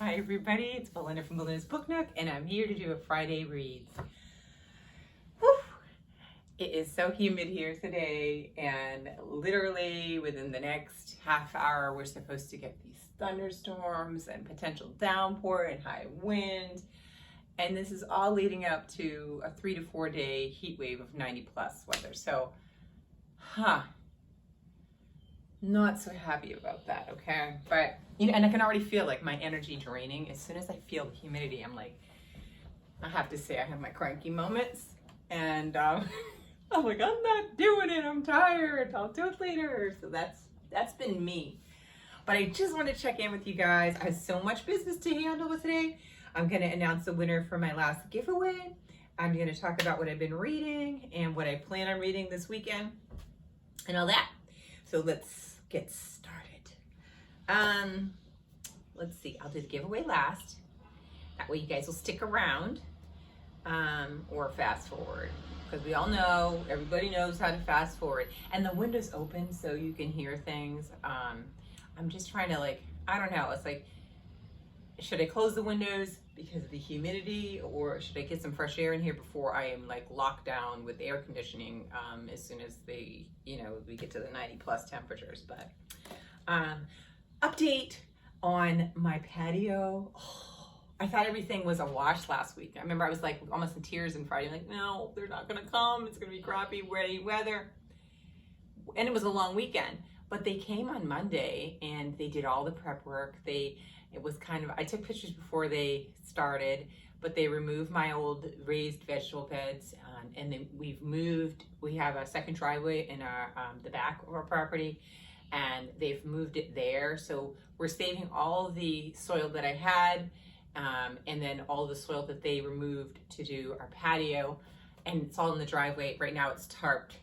Hi everybody, it's Belinda from Belinda's Book Nook, and I'm here to do a Friday reads. Whew. It is so humid here today, and literally within the next half hour we're supposed to get these thunderstorms and potential downpour and high wind, and this is all leading up to a 3 to 4 day heat wave of 90 plus weather. So, not so happy about that, okay? But, you know, and I can already feel like my energy draining. As soon as I feel the humidity, I'm like, I have to say I have my cranky moments. And I'm like, I'm not doing it, I'm tired, I'll do it later. So that's been me. But I just want to check in with you guys. I have so much business to handle with today. I'm gonna announce the winner for my last giveaway. I'm gonna talk about what I've been reading and what I plan on reading this weekend and all that. So let's get started. Let's see, I'll do the giveaway last. That way you guys will stick around, or fast forward, because we all know, everybody knows how to fast forward. And the window's open so you can hear things. I'm just trying to, like, I don't know, it's like, should I close the windows because of the humidity, or should I get some fresh air in here before I am like locked down with air conditioning as soon as we get to the 90 plus temperatures. But update on my patio. I thought everything was a wash last week. I remember I was like almost in tears on Friday, like, no, they're not gonna come. It's gonna be crappy, rainy weather. And it was a long weekend, but they came on Monday and they did all the prep work. It was kind of, I took pictures before they started, but they removed my old raised vegetable beds, and then we have a second driveway in the back of our property, and they've moved it there. So we're saving all the soil that I had, and then all the soil that they removed to do our patio, and it's all in the driveway. Right now it's tarped,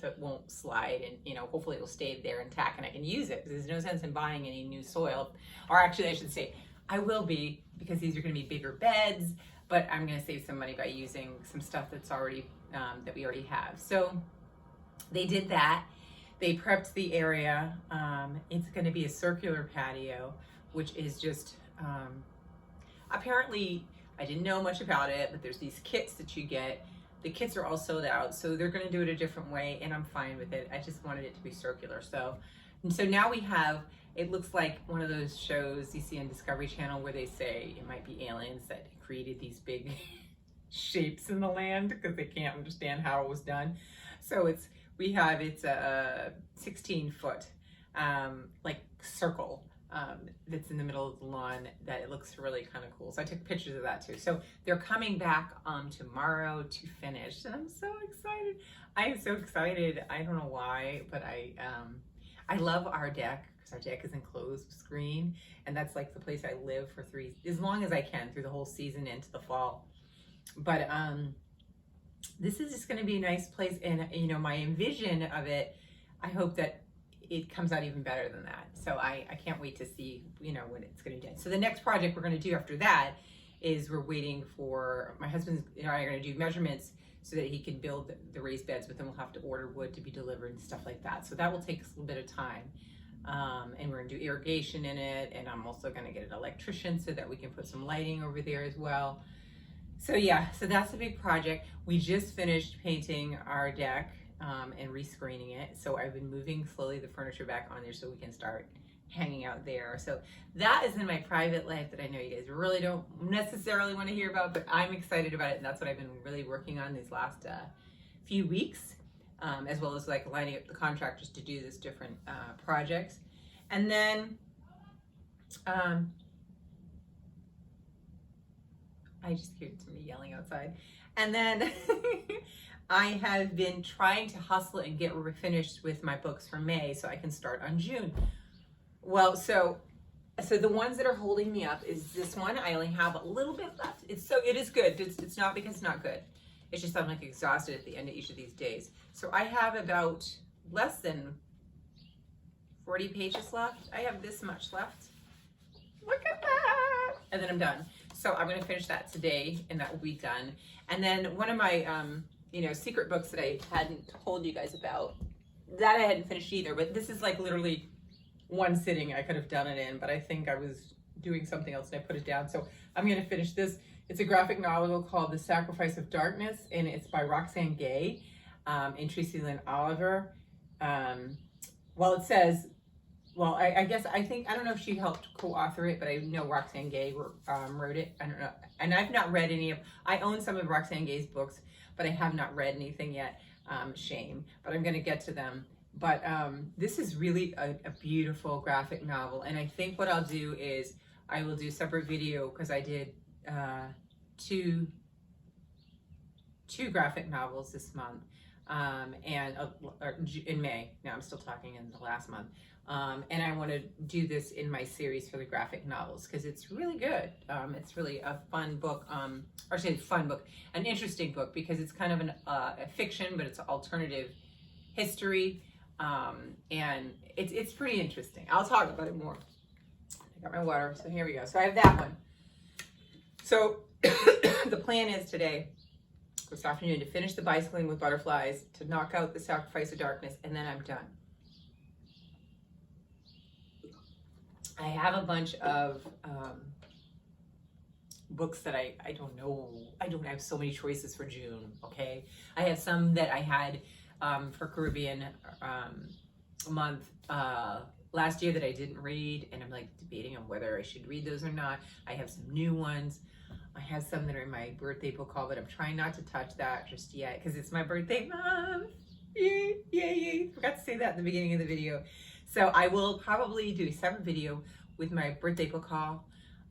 so it won't slide, and hopefully it'll stay there intact and I can use it, because there's no sense in buying any new soil. Or actually I should say I will be, because these are going to be bigger beds, but I'm going to save some money by using some stuff that's already that we already have. So they did that. They prepped the area. It's going to be a circular patio, which is just apparently, I didn't know much about it, but there's these kits that you get. The kits are all sold out, so they're going to do it a different way, and I'm fine with it. I just wanted it to be circular. So now we have, it looks like one of those shows you see on Discovery Channel where they say it might be aliens that created these big shapes in the land because they can't understand how it was done. So it's a 16-foot like circle that's in the middle of the lawn that it looks really kind of cool. So I took pictures of that too. So they're coming back tomorrow to finish, and I'm so excited. I am so excited. I don't know why, but I love our deck, because our deck is enclosed with screen, and that's like the place I live for as long as I can through the whole season into the fall. But this is just going to be a nice place, and my envision of it, I hope that it comes out even better than that. So I can't wait to see, when it's going to be done. So the next project we're going to do after that is we're waiting for my husband and I are going to do measurements so that he can build the raised beds, but then we'll have to order wood to be delivered and stuff like that. So that will take us a little bit of time. And we're going to do irrigation in it. And I'm also going to get an electrician so that we can put some lighting over there as well. So yeah, so that's a big project. We just finished painting our deck and rescreening it. So I've been moving slowly the furniture back on there so we can start hanging out there. So that is in my private life that I know you guys really don't necessarily want to hear about, but I'm excited about it. And that's what I've been really working on these last few weeks, as well as like lining up the contractors to do this different projects. And then I just heard somebody yelling outside. And then I have been trying to hustle and get finished with my books for May so I can start on June. Well, so the ones that are holding me up is this one. I only have a little bit left. It is good. It's not because it's not good. It's just I'm like exhausted at the end of each of these days. So I have about less than 40 pages left. I have this much left. Look at that. And then I'm done. So I'm going to finish that today, and that will be done. And then one of my secret books that I hadn't told you guys about, that I hadn't finished either, but this is like literally one sitting I could have done it in, but I think I was doing something else and I put it down. So I'm going to finish this. It's a graphic novel called The Sacrifice of Darkness, and it's by Roxane Gay and Tracy Lynn Oliver. Well, it says, well, I guess, I don't know if she helped co-author it, but I know Roxane Gay wrote it. I don't know. And I've not read I own some of Roxane Gay's books, but I have not read anything yet. Shame, but I'm going to get to them. But this is really a beautiful graphic novel. And I think what I'll do is I will do a separate video because I did two graphic novels this month. And in May. Now I'm still talking in the last month. And I want to do this in my series for the graphic novels because it's really good. It's really a fun book, or say fun book, an interesting book because it's kind of a fiction, but it's alternative history. And it's pretty interesting. I'll talk about it more. I got my water, so here we go. So I have that one. So the plan is today, this afternoon, to finish the Bicycling with Butterflies, to knock out The Sacrifice of Darkness, and then I'm done. I have a bunch of books that I don't know. I don't have so many choices for June, okay? I have some that I had for Caribbean month last year that I didn't read, and I'm like debating on whether I should read those or not. I have some new ones. I have some that are in my birthday book haul, but I'm trying not to touch that just yet because it's my birthday month. Yay, yay, yay. Forgot to say that in the beginning of the video. So I will probably do a separate video with my birthday book haul.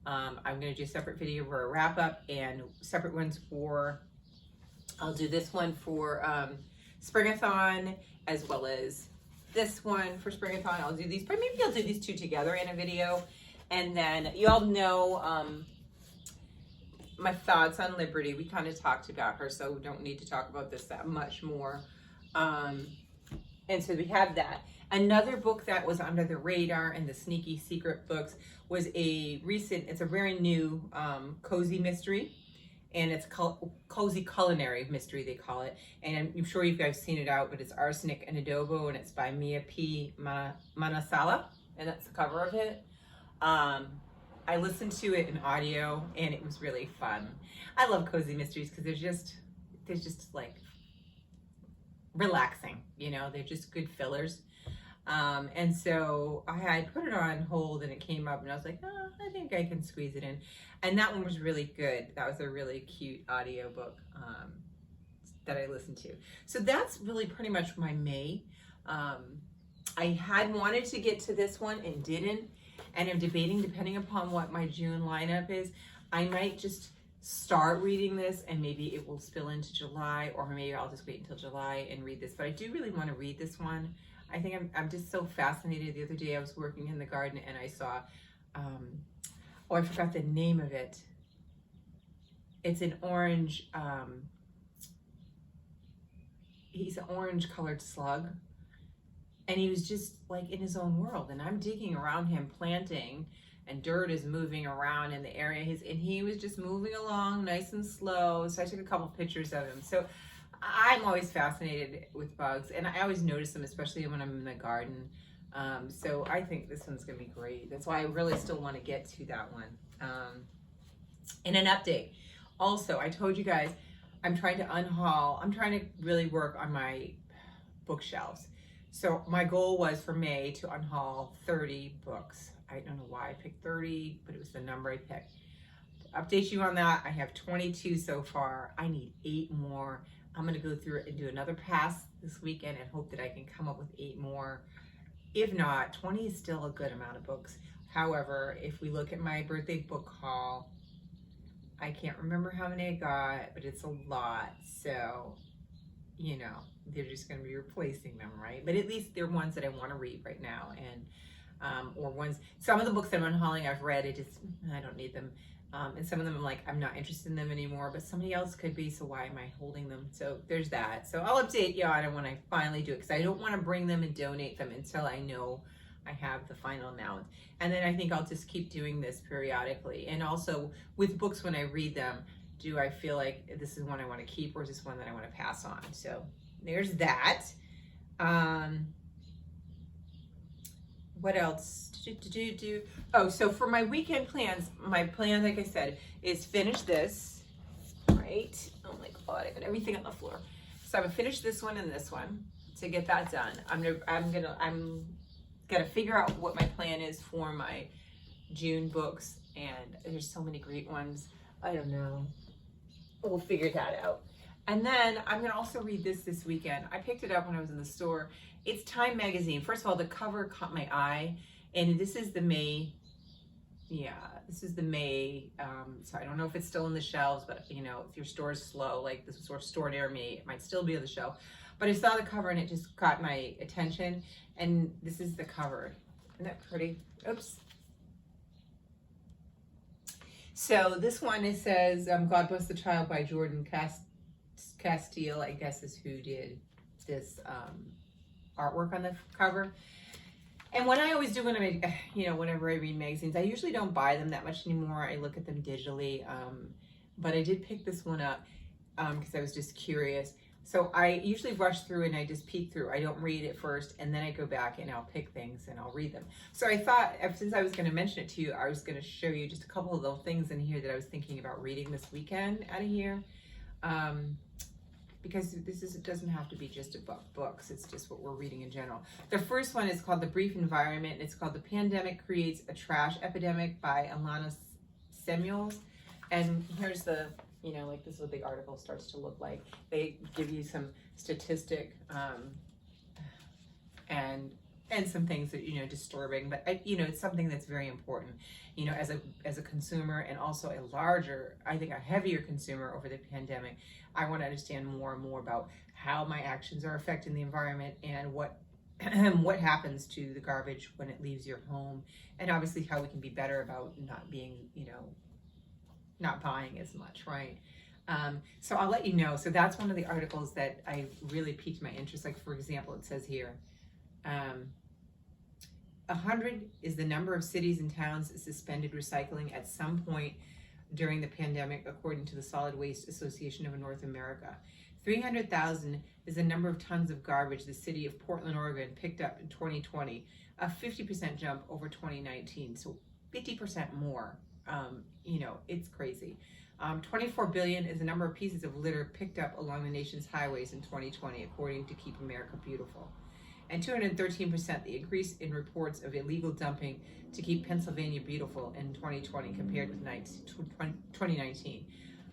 I'm going to do a separate video for a wrap up and separate ones for, I'll do this one for Springathon as well as this one for Springathon. I'll do these, but maybe I'll do these two together in a video. And then you all know my thoughts on Liberty. We kind of talked about her, so we don't need to talk about this that much more. And so we have that. Another book that was under the radar in the sneaky secret books was it's a very new cozy mystery, and it's cozy culinary mystery, they call it. And I'm sure you guys seen it out, but it's Arsenic and Adobo, and it's by Mia P. Manasala, and that's the cover of it. I listened to it in audio, and it was really fun. I love cozy mysteries because they're just like relaxing, you know, they're just good fillers. And so I had put it on hold and it came up and I was like, oh, I think I can squeeze it in. And that one was really good. That was a really cute audio book that I listened to. So that's really pretty much my May. I had wanted to get to this one and didn't. And I'm debating, depending upon what my June lineup is, I might just start reading this and maybe it will spill into July, or maybe I'll just wait until July and read this. But I do really want to read this one. I think I'm just so fascinated. The other day I was working in the garden and I saw, oh, I forgot the name of it. It's an orange, he's an orange colored slug. And he was just like in his own world. And I'm digging around him, planting, and dirt is moving around in the area. And he was just moving along nice and slow. So I took a couple pictures of him. So I'm always fascinated with bugs. And I always notice them, especially when I'm in the garden. So I think this one's going to be great. That's why I really still want to get to that one. And an update. Also, I told you guys, I'm trying to really work on my bookshelves. So my goal was for May to unhaul 30 books. I don't know why I picked 30, but it was the number I picked. To update you on that, I have 22 so far. I need 8 more. I'm gonna go through it and do another pass this weekend and hope that I can come up with 8 more. If not, 20 is still a good amount of books. However, if we look at my birthday book haul, I can't remember how many I got, but it's a lot. So, you know, they're just going to be replacing them, right? But at least they're ones that I want to read right now, and some of the books that I'm unhauling I've read. I don't need them, and some of them I'm like, I'm not interested in them anymore. But somebody else could be, so why am I holding them? So there's that. So I'll update you on it when I finally do it, because I don't want to bring them and donate them until I know I have the final amount. And then I think I'll just keep doing this periodically. And also with books, when I read them, do I feel like this is one I want to keep, or is this one that I want to pass on? So there's that. what else? Oh, so for my weekend plans, my plan, like I said, is finish this, right? Oh my God, I got everything on the floor. So I'm gonna finish this one and this one to get that done. I'm gonna figure out what my plan is for my June books, and there's so many great ones. I don't know. We'll figure that out. And then I'm gonna also read this weekend. I picked it up when I was in the store. It's Time magazine. First of all, the cover caught my eye, and this is the May. Yeah, this is the May. So I don't know if it's still in the shelves, but you know, if your store is slow, like this store near me, it might still be on the shelf. But I saw the cover and it just caught my attention. And this is the cover. Isn't that pretty? Oops. So this one, it says, God Bless the Child by Jordan Castile, I guess is who did this artwork on the cover. And what I always do when whenever I read magazines, I usually don't buy them that much anymore. I look at them digitally. But I did pick this one up because I was just curious. So I usually rush through and I just peek through. I don't read it first, and then I go back and I'll pick things and I'll read them. So I thought, since I was going to mention it to you, I was going to show you just a couple of little things in here that I was thinking about reading this weekend out of here. Because it doesn't have to be just about books, it's just what we're reading in general. The first one is called The Brief Environment. It's called The Pandemic Creates a Trash Epidemic by Alana Samuels. And here's the, like this is what the article starts to look like. They give you some statistic and some things that, disturbing, but it's something that's very important, as a consumer, and also a larger, I think a heavier consumer over the pandemic. I want to understand more and more about how my actions are affecting the environment and what happens to the garbage when it leaves your home, and obviously how we can be better about not being, not buying as much, right? So I'll let you know. So that's one of the articles that I really piqued my interest. Like, for example, it says here, 100 is the number of cities and towns that suspended recycling at some point during the pandemic, according to the Solid Waste Association of North America. 300,000 is the number of tons of garbage the city of Portland, Oregon picked up in 2020, a 50% jump over 2019, so 50% more. It's crazy. 24 billion is the number of pieces of litter picked up along the nation's highways in 2020, according to Keep America Beautiful. And 213% the increase in reports of illegal dumping to keep Pennsylvania beautiful in 2020 compared with 2019.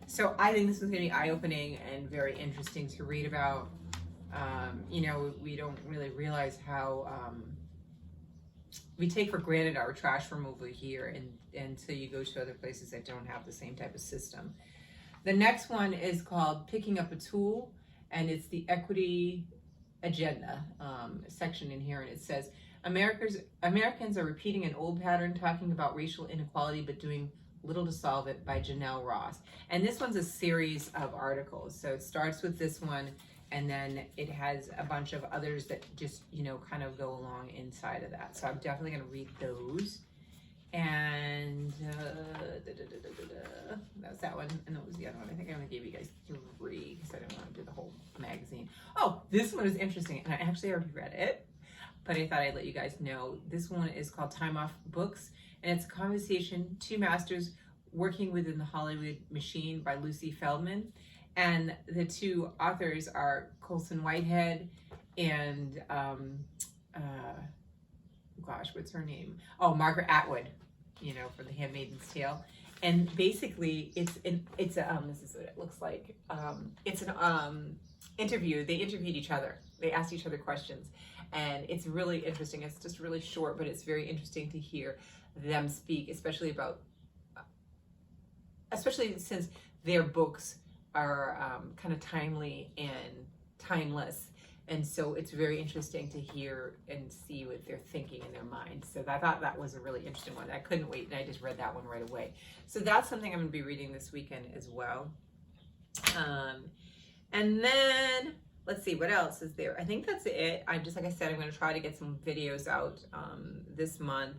So I think this is going to be eye-opening and very interesting to read about. We don't really realize how we take for granted our trash removal here, and until you go to other places that don't have the same type of system. The next one is called Picking Up a Tool, and it's the equity agenda section in here, and it says Americans are repeating an old pattern, talking about racial inequality but doing little to solve it, by Janelle Ross. And this one's a series of articles, so it starts with this one, and then it has a bunch of others that just kind of go along inside of that. So I'm definitely going to read those. And that was that one, and that was the other one. I think I only gave you guys 3 because I didn't want to do the whole magazine. Oh, this one is interesting, and I actually already read it, but I thought I'd let you guys know. This one is called Time Off Books, and it's a conversation, Two Masters Working Within the Hollywood Machine by Lucy Feldman. And the two authors are Colson Whitehead and what's her name? Oh, Margaret Atwood, for The Handmaid's Tale. And basically, this is what it looks like. It's an interview. They interviewed each other. They asked each other questions, and it's really interesting. It's just really short, but it's very interesting to hear them speak, especially since their books are kind of timely and timeless. And so it's very interesting to hear and see what they're thinking in their minds. So I thought that was a really interesting one. I couldn't wait, and I just read that one right away. So that's something I'm going to be reading this weekend as well. And then, let's see, what else is there? I think that's it. Like I said, I'm going to try to get some videos out this month.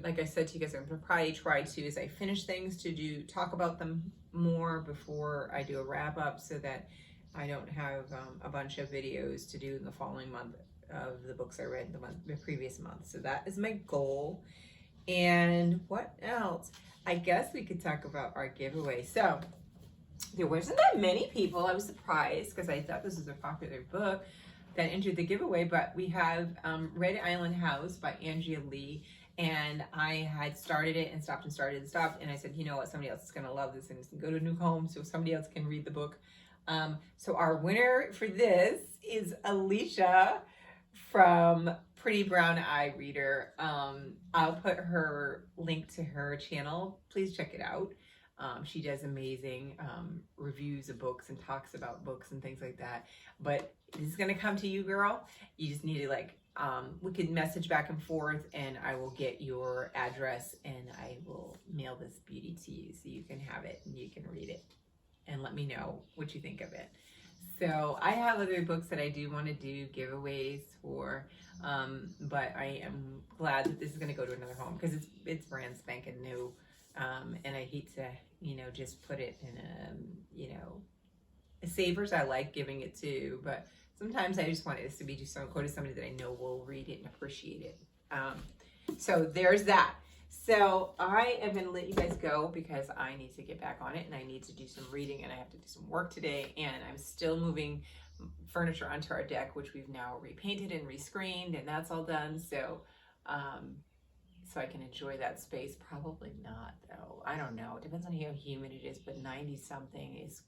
Like I said to you guys, I'm going to probably try to, as I finish things, to talk about them more before I do a wrap up, so that I don't have a bunch of videos to do in the following month of the books I read the previous month. So that is my goal. And what else? I guess we could talk about our giveaway. So there wasn't that many people. I was surprised because I thought this was a popular book that entered the giveaway, but we have Red Island House by Andrea Lee, and I had started it and stopped and started and stopped, and I said, you know what, somebody else is going to love this and it's going to go to a new home so somebody else can read the book. So our winner for this is Alicia from Pretty Brown Eye Reader. I'll put her link to her channel. Please check it out. She does amazing reviews of books and talks about books and things like that. But this is going to come to you, girl. You just need to we can message back and forth, and I will get your address and I will mail this beauty to you so you can have it and you can read it and let me know what you think of it. So I have other books that I do want to do giveaways for, but I am glad that this is going to go to another home because it's brand spanking new. And I hate to, just put it in savers. I like giving it to, but sometimes I just want this to be go to somebody that I know will read it and appreciate it. So there's that. So I am going to let you guys go because I need to get back on it and I need to do some reading and I have to do some work today. And I'm still moving furniture onto our deck, which we've now repainted and rescreened, and that's all done. So, so I can enjoy that space. Probably not though. I don't know. It depends on how humid it is, but 90 something is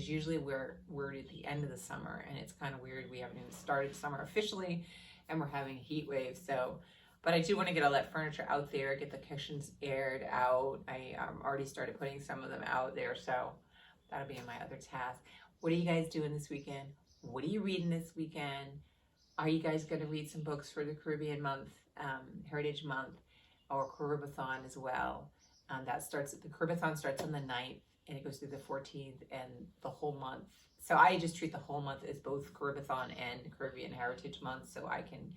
usually where we're at the end of the summer, and it's kind of weird. We haven't even started summer officially and we're having a heat wave. So, but I do want to get all that furniture out there, get the cushions aired out. I already started putting some of them out there. So that'll be my other task. What are you guys doing this weekend? What are you reading this weekend? Are you guys going to read some books for the Caribbean month, Heritage Month, or Caribbean as well? The Caribbean starts on the 9th and it goes through the 14th and the whole month. So I just treat the whole month as both Caribbean and Caribbean Heritage Month, so I can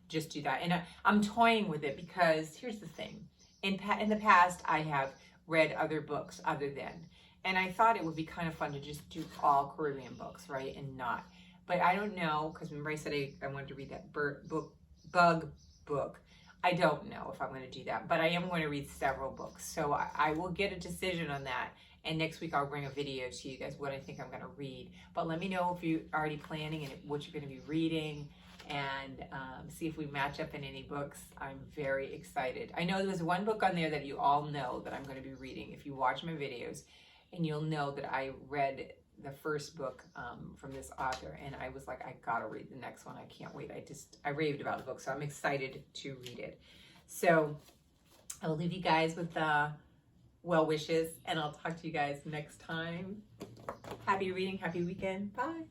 just do that. And I'm toying with it because here's the thing. In the past, I have read other books other than, and I thought it would be kind of fun to just do all Caribbean books, right? And not, but I don't know, because remember I said I wanted to read that bug book. I don't know if I'm going to do that, but I am going to read several books. So I will get a decision on that. And next week I'll bring a video to you guys what I think I'm going to read. But let me know if you're already planning and what you're going to be reading, and see if we match up in any books. I'm very excited. I know there was one book on there that you all know that I'm going to be reading. If you watch my videos, and you'll know that I read the first book from this author, and I was like, I gotta read the next one. I can't wait. I raved about the book, so I'm excited to read it. So I'll leave you guys with well wishes, and I'll talk to you guys next time. Happy reading, happy weekend. Bye.